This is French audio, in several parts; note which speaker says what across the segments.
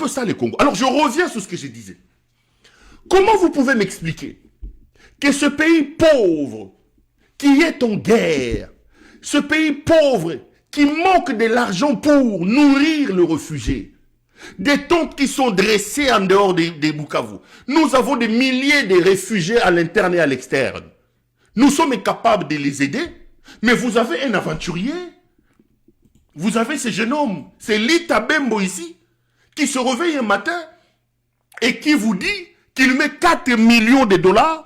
Speaker 1: peu ça les Congos. Alors je reviens sur ce que je disais. Comment vous pouvez m'expliquer que ce pays pauvre, qui est en guerre, ce pays pauvre, qui manque de l'argent pour nourrir le réfugié, des tentes qui sont dressées en dehors des Bukavu. Nous avons des milliers de réfugiés à l'interne et à l'externe. Nous sommes incapables de les aider, mais vous avez un aventurier. Vous avez ce jeune homme, c'est Lita Bembo ici, qui se réveille un matin et qui vous dit qu'il met 4 millions de dollars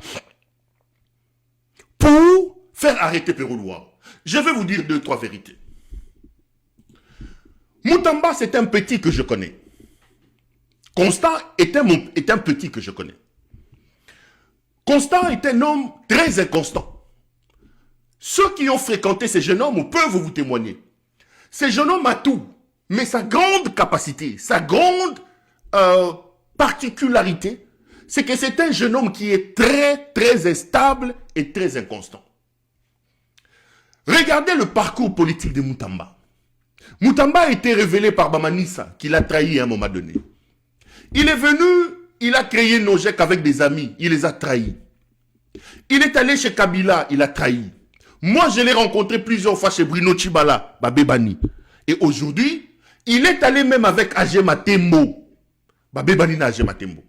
Speaker 1: pour faire arrêter Perou-Loire. Je vais vous dire 2-3 vérités. Moutamba, c'est un petit que je connais. Constant est un petit que je connais. Constant est un homme très inconstant. Ceux qui ont fréquenté ce jeune homme peuvent vous témoigner. Ce jeune homme a tout, mais sa grande capacité, sa grande particularité, c'est que c'est un jeune homme qui est très, très instable et très inconstant. Regardez le parcours politique de Moutamba. Moutamba a été révélé par Bamanissa, qu'il a trahi à un moment donné. Il est venu, il a créé Nojek avec des amis, il les a trahis. Il est allé chez Kabila, il a trahi. Moi, je l'ai rencontré plusieurs fois chez Bruno Tshibala, Babébani. Et aujourd'hui, il est allé même avec Agema Tembo. Babébani n'a Agema Tembo.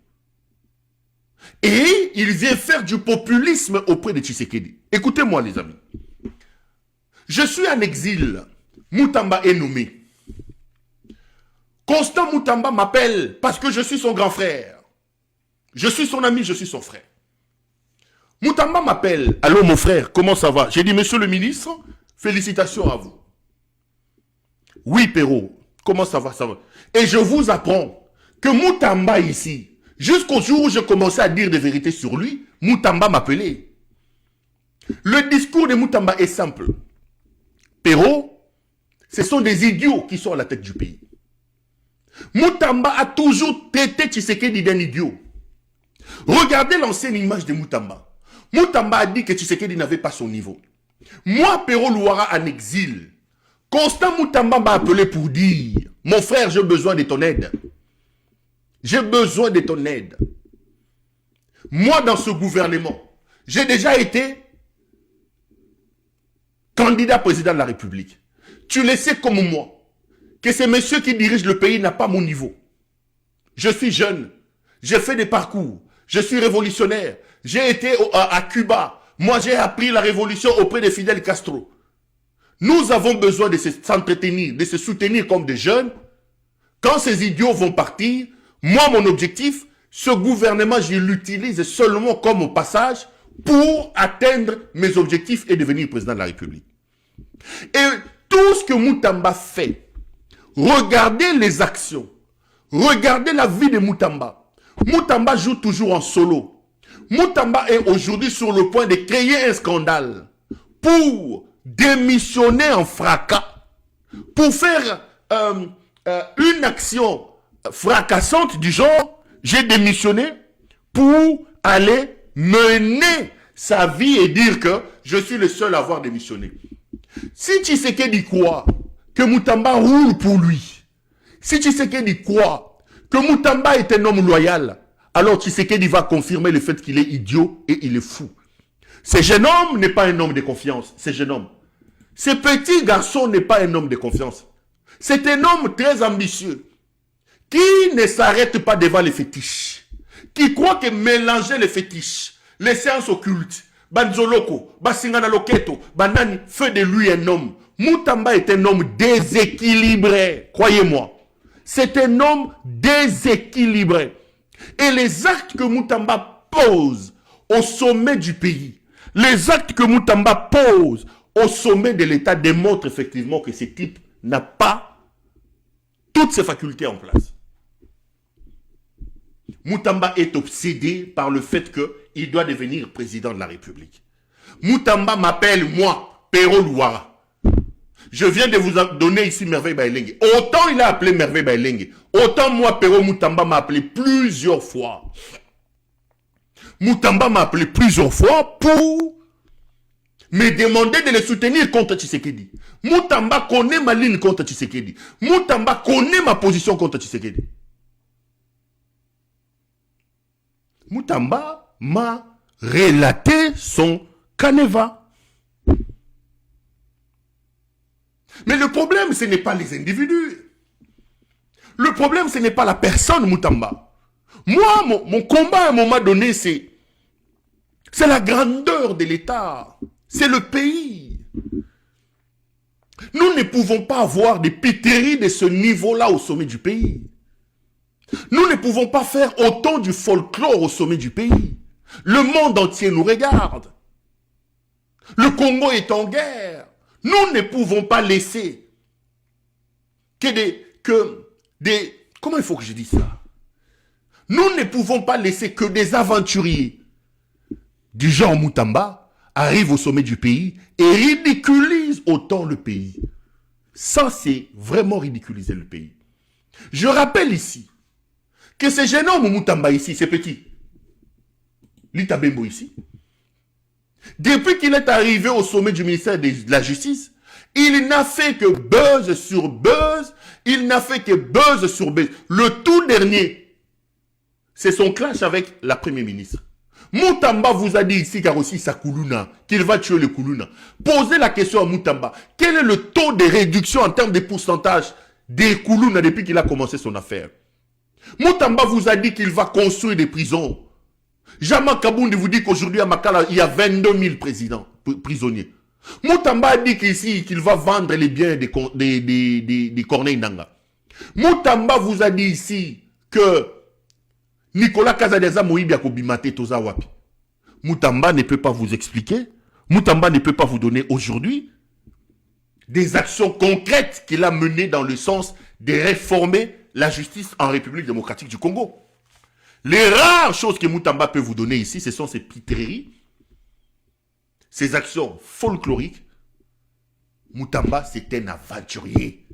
Speaker 1: Et il vient faire du populisme auprès de Tshisekedi. Écoutez-moi, les amis. Je suis en exil. Moutamba est nommé. Constant Moutamba m'appelle parce que je suis son grand frère. Je suis son ami, je suis son frère. Moutamba m'appelle. Allô mon frère, comment ça va? J'ai dit, monsieur le ministre, félicitations à vous. Oui, Perrault, comment ça va? Ça va. Et je vous apprends que Moutamba ici, jusqu'au jour où je commençais à dire des vérités sur lui, Moutamba m'appelait. Le discours de Moutamba est simple. Perrault, ce sont des idiots qui sont à la tête du pays. Moutamba a toujours traité Tshisekedi d'un idiot. Regardez l'ancienne image de Moutamba. Moutamba a dit que Tshisekedi n'avait pas son niveau. Moi, Perrault-Louara en exil, Constant Moutamba m'a appelé pour dire, mon frère, j'ai besoin de ton aide. J'ai besoin de ton aide. Moi, dans ce gouvernement, j'ai déjà été candidat président de la République. Tu le sais comme moi, que ce monsieur qui dirige le pays n'a pas mon niveau. Je suis jeune, j'ai fait des parcours, je suis révolutionnaire, j'ai été à Cuba. Moi, j'ai appris la révolution auprès de Fidel Castro. Nous avons besoin de s'entretenir, de se soutenir comme des jeunes. Quand ces idiots vont partir, moi, mon objectif, ce gouvernement, je l'utilise seulement comme au passage pour atteindre mes objectifs et devenir président de la République. Et tout ce que Moutamba fait, regardez les actions, regardez la vie de Moutamba. Moutamba joue toujours en solo. Moutamba est aujourd'hui sur le point de créer un scandale pour démissionner en fracas, pour faire une action fracassante du genre, j'ai démissionné pour aller mener sa vie et dire que je suis le seul à avoir démissionné. Si Tshisekedi croit que Moutamba roule pour lui, si Tshisekedi croit que Moutamba est un homme loyal, alors Tshisekedi va confirmer le fait qu'il est idiot et il est fou. Ce jeune homme n'est pas un homme de confiance, ce jeune homme. Ce petit garçon n'est pas un homme de confiance. C'est un homme très ambitieux, qui ne s'arrête pas devant les fétiches, qui croit que mélanger les fétiches, les séances occultes, Banzoloko, Basingana Loketo, Banani, fait de lui un homme. Moutamba est un homme déséquilibré, croyez-moi. C'est un homme déséquilibré. Et les actes que Moutamba pose au sommet du pays, les actes que Moutamba pose au sommet de l'État démontrent effectivement que ce type n'a pas toutes ses facultés en place. Moutamba est obsédé par le fait qu'il doit devenir président de la République. Moutamba m'appelle, moi, Perrault-Louara. Je viens de vous donner ici Merveille Baïlengue. Autant il a appelé Merveille Baïlengue, autant moi, Perrault Moutamba m'a appelé plusieurs fois. Moutamba m'a appelé plusieurs fois pour me demander de le soutenir contre Tshisekedi. Moutamba connaît ma ligne contre Tshisekedi. Moutamba connaît ma position contre Tshisekedi. Moutamba m'a relaté son canevas. Mais le problème, ce n'est pas les individus. Le problème, ce n'est pas la personne Moutamba. Moi, mon combat à un moment donné, c'est la grandeur de l'État. C'est le pays. Nous ne pouvons pas avoir des péteries de ce niveau-là au sommet du pays. Nous ne pouvons pas faire autant du folklore au sommet du pays. Le monde entier nous regarde. Le Congo est en guerre. Nous ne pouvons pas laisser comment il faut que je dise ça? Nous ne pouvons pas laisser que des aventuriers du genre Moutamba arrivent au sommet du pays et ridiculisent autant le pays. Ça, c'est vraiment ridiculiser le pays. Je rappelle ici que ce jeune homme Moutamba ici, c'est petit. Lita Bembo ici. Depuis qu'il est arrivé au sommet du ministère de la Justice, il n'a fait que buzz sur buzz. Il n'a fait que buzz sur buzz. Le tout dernier, c'est son clash avec la première ministre. Moutamba vous a dit ici, car aussi sa Koulouna, qu'il va tuer le Koulouna. Posez la question à Moutamba. Quel est le taux de réduction en termes de pourcentage des Koulouna depuis qu'il a commencé son affaire? Moutamba vous a dit qu'il va construire des prisons. Jamal Kabound vous dit qu'aujourd'hui à Makala, il y a 22 000 prisonniers. Moutamba a dit qu'ici, qu'il va vendre les biens des Corneille Nanga. Moutamba vous a dit ici que Nicolas Kazadeza Moïbi Akobimate Tozawapi. Moutamba ne peut pas vous expliquer. Moutamba ne peut pas vous donner aujourd'hui des actions concrètes qu'il a menées dans le sens de réformer la justice en République démocratique du Congo. Les rares choses que Moutamba peut vous donner ici, ce sont ses pitreries, ses actions folkloriques. Moutamba, c'est un aventurier.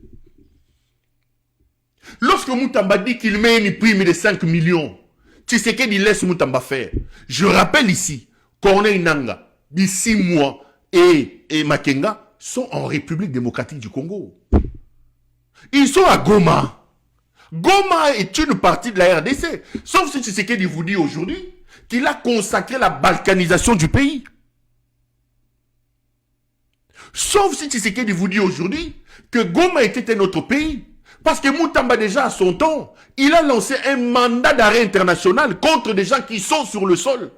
Speaker 1: Lorsque Moutamba dit qu'il met une prime de 5 millions, tu sais qu'il laisse Moutamba faire. Je rappelle ici, Corneille Nanga, d'ici moi et Makenga sont en République démocratique du Congo. Ils sont à Goma. Goma est une partie de la RDC. Sauf si Tshisekedi vous dit aujourd'hui qu'il a consacré la balkanisation du pays. Sauf si Tshisekedi vous dit aujourd'hui que Goma était un autre pays. Parce que Moutamba déjà à son temps, il a lancé un mandat d'arrêt international contre des gens qui sont sur le sol.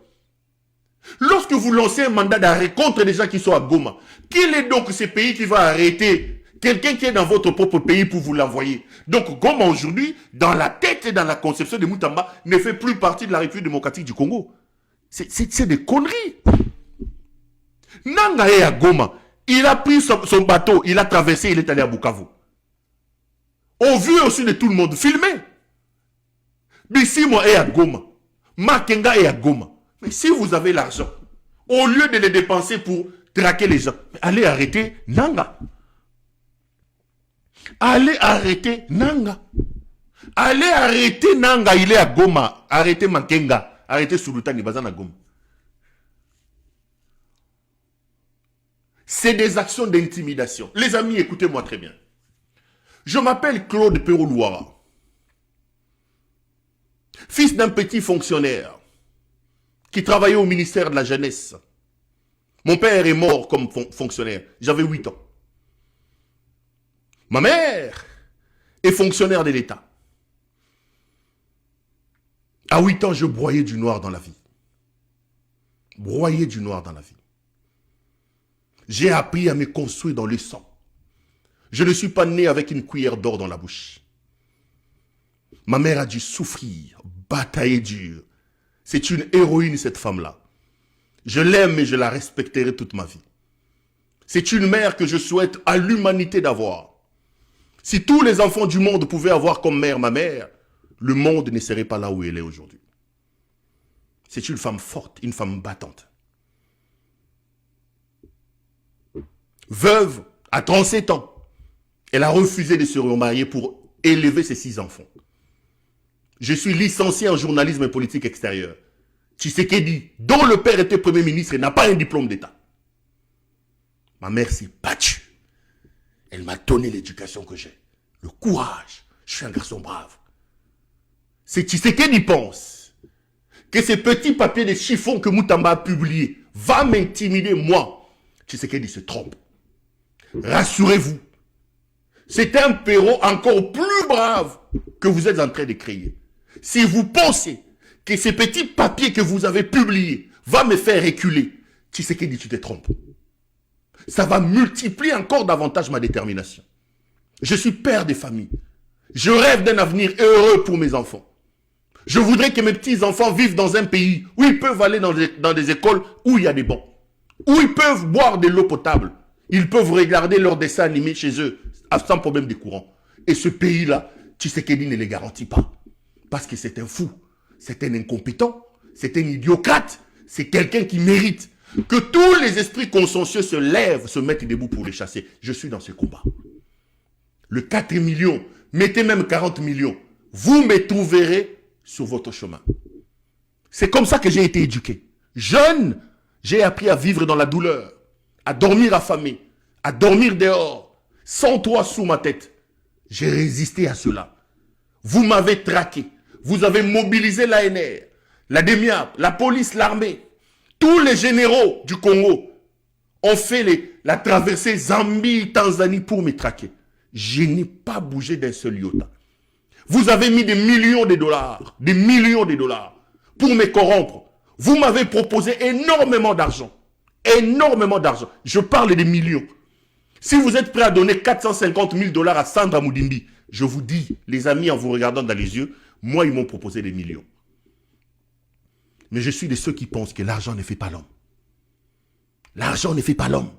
Speaker 1: Lorsque vous lancez un mandat d'arrêt contre des gens qui sont à Goma, quel est donc ce pays qui va arrêter quelqu'un qui est dans votre propre pays pour vous l'envoyer? Donc Goma aujourd'hui, dans la tête et dans la conception de Moutamba, ne fait plus partie de la République démocratique du Congo. C'est des conneries. Nanga est à Goma. Il a pris son bateau, il a traversé, il est allé à Bukavu. Au vu aussi de tout le monde, filmé. Bissimo est à Goma. Makenga est à Goma. Mais si vous avez l'argent, au lieu de les dépenser pour traquer les gens, allez arrêter Nanga. Allez arrêter Nanga. Allez arrêter Nanga, il est à Goma. Arrêtez Makenga. Arrêtez Sulutani, Bazan à Goma. C'est des actions d'intimidation. Les amis, écoutez-moi très bien. Je m'appelle Claude Perouloua. Fils d'un petit fonctionnaire qui travaillait au ministère de la Jeunesse. Mon père est mort comme fonctionnaire. J'avais 8 ans. Ma mère est fonctionnaire de l'État. À 8 ans, je broyais du noir dans la vie. Broyais du noir dans la vie. J'ai appris à me construire dans le sang. Je ne suis pas né avec une cuillère d'or dans la bouche. Ma mère a dû souffrir, batailler dur. C'est une héroïne, cette femme-là. Je l'aime et je la respecterai toute ma vie. C'est une mère que je souhaite à l'humanité d'avoir. Si tous les enfants du monde pouvaient avoir comme mère ma mère, le monde ne serait pas là où elle est aujourd'hui. C'est une femme forte, une femme battante. Veuve, à 37 ans, elle a refusé de se remarier pour élever ses 6 enfants. Je suis licencié en journalisme et politique extérieure. Tshisekedi, dont le père était premier ministre, n'a pas un diplôme d'État. Ma mère s'est battue. Elle m'a donné l'éducation que j'ai. Le courage. Je suis un garçon brave. C'est Tshisekedi pense que ces petits papiers de chiffon que Moutamba a publiés va m'intimider, moi, Tshisekedi se trompe. Rassurez-vous. C'est un Perrault encore plus brave que vous êtes en train de créer. Si vous pensez que ces petits papiers que vous avez publiés va me faire reculer, Tshisekedi, tu te trompes. Ça va multiplier encore davantage ma détermination. Je suis père de famille. Je rêve d'un avenir heureux pour mes enfants. Je voudrais que mes petits-enfants vivent dans un pays où ils peuvent aller dans des écoles où il y a des bancs, où ils peuvent boire de l'eau potable. Ils peuvent regarder leurs dessins animés chez eux sans problème de courant. Et ce pays-là, Tshisekedi ne les garantit pas. Parce que c'est un fou, c'est un incompétent, c'est un idiocrate, c'est quelqu'un qui mérite que tous les esprits consciencieux se lèvent, se mettent debout pour les chasser. Je suis dans ce combat. Le 4 millions, mettez même 40 millions, vous me trouverez sur votre chemin. C'est comme ça que j'ai été éduqué. Jeune, j'ai appris à vivre dans la douleur, à dormir affamé, à dormir dehors, sans toit sous ma tête. J'ai résisté à cela. Vous m'avez traqué. Vous avez mobilisé l'ANR, la DEMIAP, la police, l'armée. Tous les généraux du Congo ont fait la traversée Zambie-Tanzanie pour me traquer. Je n'ai pas bougé d'un seul iota. Vous avez mis des millions de dollars pour me corrompre. Vous m'avez proposé énormément d'argent. Énormément d'argent. Je parle des millions. Si vous êtes prêt à donner 450 000 dollars à Sandra Moudimbi, je vous dis, les amis, en vous regardant dans les yeux, moi, ils m'ont proposé des millions. Mais je suis de ceux qui pensent que l'argent ne fait pas l'homme. L'argent ne fait pas l'homme.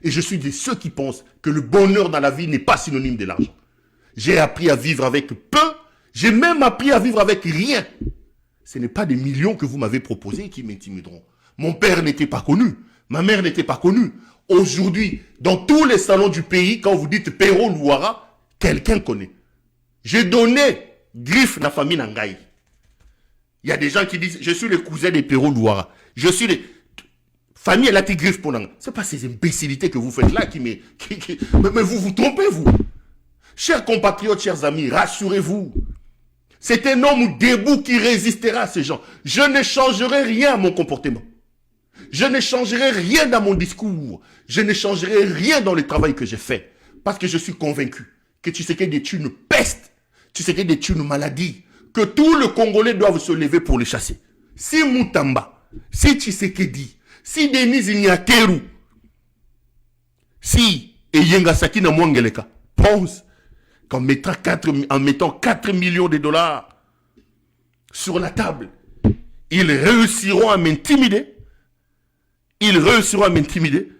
Speaker 1: Et je suis de ceux qui pensent que le bonheur dans la vie n'est pas synonyme de l'argent. J'ai appris à vivre avec peu. J'ai même appris à vivre avec rien. Ce n'est pas des millions que vous m'avez proposés qui m'intimideront. Mon père n'était pas connu. Ma mère n'était pas connue. Aujourd'hui, dans tous les salons du pays, quand vous dites Perrault Louara, quelqu'un connaît. J'ai donné griffe na famille Nangaï. Il y a des gens qui disent, je suis le cousin des Perrault Louara. Je suis le... Famille, elle a été griffe pour Nangaï. Ce n'est pas ces imbécilités que vous faites là qui me... Mais vous vous trompez, vous. Chers compatriotes, chers amis, rassurez-vous. C'est un homme debout qui résistera à ces gens. Je ne changerai rien à mon comportement. Je ne changerai rien dans mon discours. Je ne changerai rien dans le travail que j'ai fait. Parce que je suis convaincu que Tshisekedi est une peste. Tshisekedi est une maladie. Que tout le Congolais doivent se lever pour le chasser. Si Moutamba, si Tshisekedi, si Denis Ignakeru, si Eyengasaki na Mwangeleka pense qu'en mettant 4 millions de dollars sur la table, ils réussiront à m'intimider. Ils réussiront à m'intimider.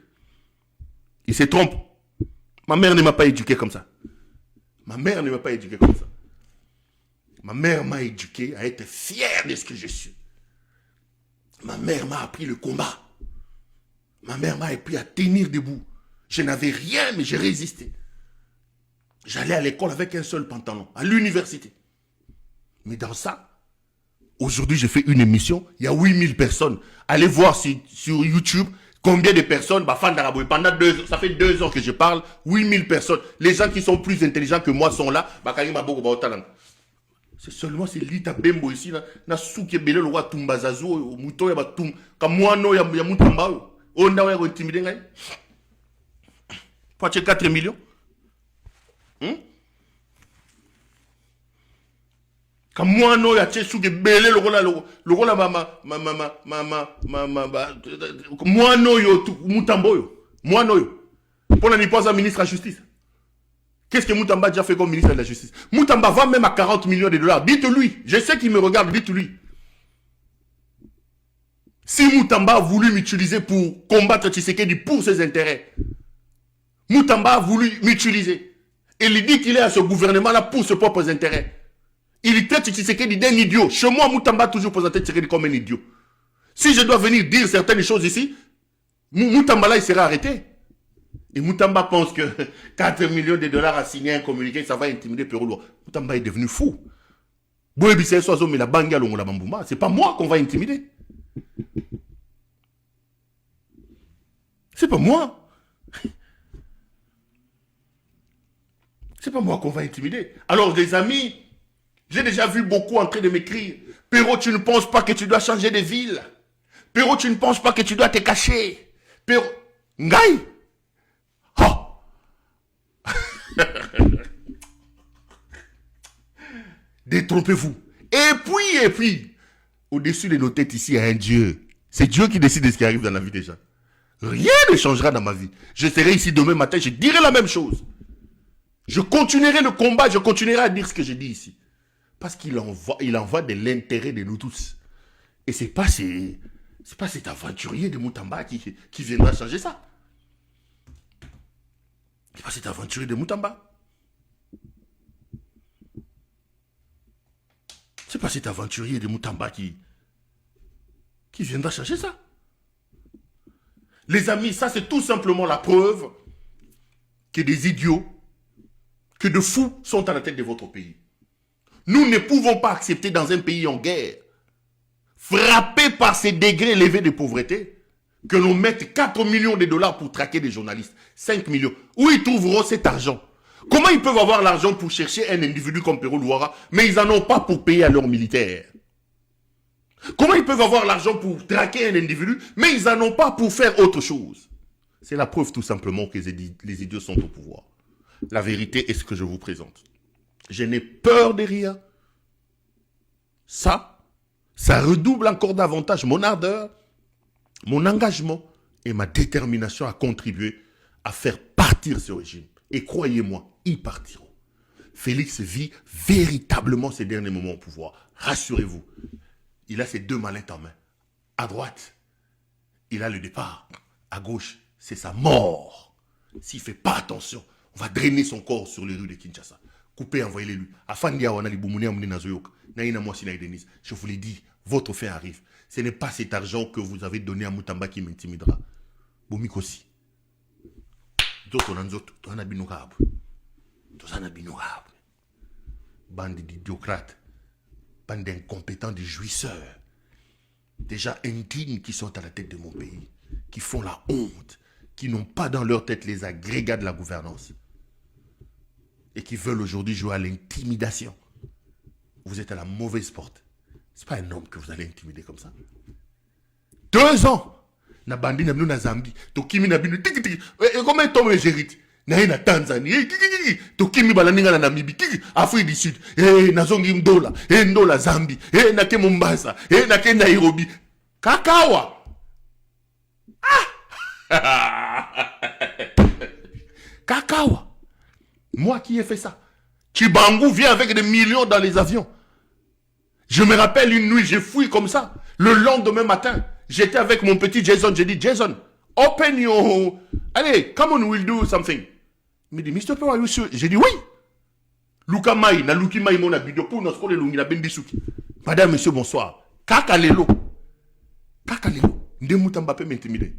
Speaker 1: Ils se trompent. Ma mère ne m'a pas éduqué comme ça. Ma mère ne m'a pas éduqué comme ça. Ma mère m'a éduqué à être fier de ce que je suis. Ma mère m'a appris le combat. Ma mère m'a appris à tenir debout. Je n'avais rien, mais j'ai résisté. J'allais à l'école avec un seul pantalon, à l'université. Mais dans ça, aujourd'hui, j'ai fait une émission, il y a 8000 personnes. Allez voir sur YouTube combien de personnes, pendant 2 ans, ça fait 2 ans que je parle, 8000 personnes. Les gens qui sont plus intelligents que moi sont là. C'est seulement c'est Lita Bembo ici, na souki belé le roi Tumbazazo, mouton ya batum, kamouano ya moutamba, on a intimidé ngay. Pour 4 millions. Kamouano ya tchesouki belé le roi mouano yo moutambo yo, mouano yo. Pour la pas un ministre de la justice. Qu'est-ce que Moutamba a déjà fait comme ministre de la Justice? Moutamba va même à 40 millions de dollars. Dites-lui. Je sais qu'il me regarde. Dites-lui. Si Moutamba a voulu m'utiliser pour combattre Tshisekedi pour ses intérêts, Moutamba a voulu m'utiliser. Et il dit qu'il est à ce gouvernement-là pour ses propres intérêts. Il traite Tshisekedi d'un idiot. Chez moi, Moutamba a toujours présenté Tshisekedi comme un idiot. Si je dois venir dire certaines choses ici, Moutamba là, il sera arrêté. Et Moutamba pense que 4 millions de dollars à signer un communiqué, ça va intimider Perrault. Moutamba est devenu fou. C'est pas moi qu'on va intimider. C'est pas moi. C'est pas moi qu'on va intimider. Alors, les amis, j'ai déjà vu beaucoup en train de m'écrire. Pero, tu ne penses pas que tu dois changer de ville. Pero, tu ne penses pas que tu dois te cacher. Pero, Ngaï. Oh. Détrompez-vous. Et puis, au-dessus de nos têtes ici, il y a un Dieu. C'est Dieu qui décide de ce qui arrive dans la vie des gens. Rien ne changera dans ma vie. Je serai ici demain matin, je dirai la même chose. Je continuerai le combat, je continuerai à dire ce que je dis ici. Parce qu'il envoie de l'intérêt de nous tous. Et c'est pas cet aventurier de Moutamba qui viendra changer ça. C'est pas cet aventurier de Moutamba. C'est pas cet aventurier de Moutamba qui viendra changer ça. Les amis, ça c'est tout simplement la preuve que des idiots, que de fous sont à la tête de votre pays. Nous ne pouvons pas accepter dans un pays en guerre, frappé par ces degrés élevés de pauvreté, que l'on mette 4 millions de dollars pour traquer des journalistes. 5 millions. Où ils trouveront cet argent? Comment ils peuvent avoir l'argent pour chercher un individu comme Pero Luara, mais ils n'en ont pas pour payer à leurs militaires? Comment ils peuvent avoir l'argent pour traquer un individu, mais ils n'en ont pas pour faire autre chose? C'est la preuve tout simplement que les idiots sont au pouvoir. La vérité est ce que je vous présente. Je n'ai peur de rien. Ça redouble encore davantage mon ardeur, mon engagement et ma détermination à contribuer à faire partir ce régime. Et croyez-moi, ils partiront. Félix vit véritablement ces derniers moments au pouvoir. Rassurez-vous. Il a ses 2 mallettes en main. À droite, il a le départ. À gauche, c'est sa mort. S'il ne fait pas attention, on va drainer son corps sur les rues de Kinshasa. Couper, envoyer-les lui. Je vous l'ai dit, votre fin arrive. Ce n'est pas cet argent que vous avez donné à Moutamba qui m'intimidera. Boumikosi. Bande d'idiocrates. Bande d'incompétents, de jouisseurs. Déjà indignes qui sont à la tête de mon pays. Qui font la honte. Qui n'ont pas dans leur tête les agrégats de la gouvernance. Et qui veulent aujourd'hui jouer à l'intimidation. Vous êtes à la mauvaise porte. Ce n'est pas un homme que vous allez intimider comme ça. 2 ans. Na bandi na bino na Zambie. Tokimi na bino. Comment est-ce que j'hérite? Na Tanzanie. Tokimi balaninga na Namibie. Afrique du Sud. Nazongi Mdola. Ndola Zambie. Nake Mombasa. Nake Nairobi. Kakawa. Kakawa. Moi qui ai fait ça. Chibangu vient avec des millions dans les avions. Je me rappelle une nuit, j'ai fouillé comme ça. Le lendemain matin, j'étais avec mon petit Jason. J'ai dit, Jason, open your... Allez, come on, we'll do something. Il me dit, Mr. Pero, are you sure? J'ai dit, oui. Luka Mai, na Luki Mai, mon abidjo, pour nos scolaires, lungi, na bendisuki. Madame, monsieur, bonsoir. Kakalelo. Kakalelo. Nde Moutamba peut m'intimider.